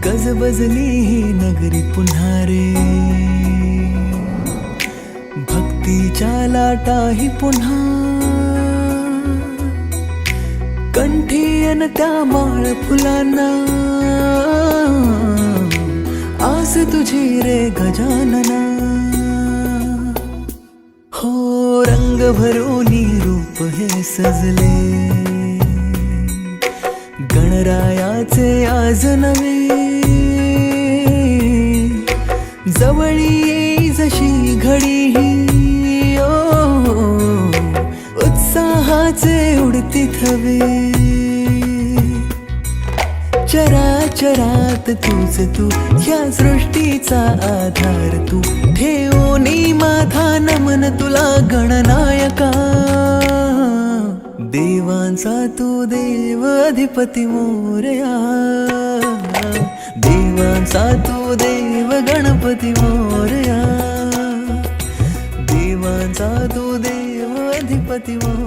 गजबजली ही नगरी पुन्हा रे, भक्तीच्या लाटाही पुन्हा, कंठी अन त्या माळ फुलांना, आस तुझी रे गजानना. हो रंग भरोनी रूप हे सजले, गणरायाचे आज नवे, जवळी येई जशी घडी ही, उत्साहाचे उडती थवे. चराचरात तूच तू, या सृष्टीचा आधार तू, ठेवोनी माझा नमन तुला गणनायका. देवांचा तू देव अधिपती मोरया, देवांचा तू देव गणपती मोरया, देवांचा तू देव अधिपती मोरया.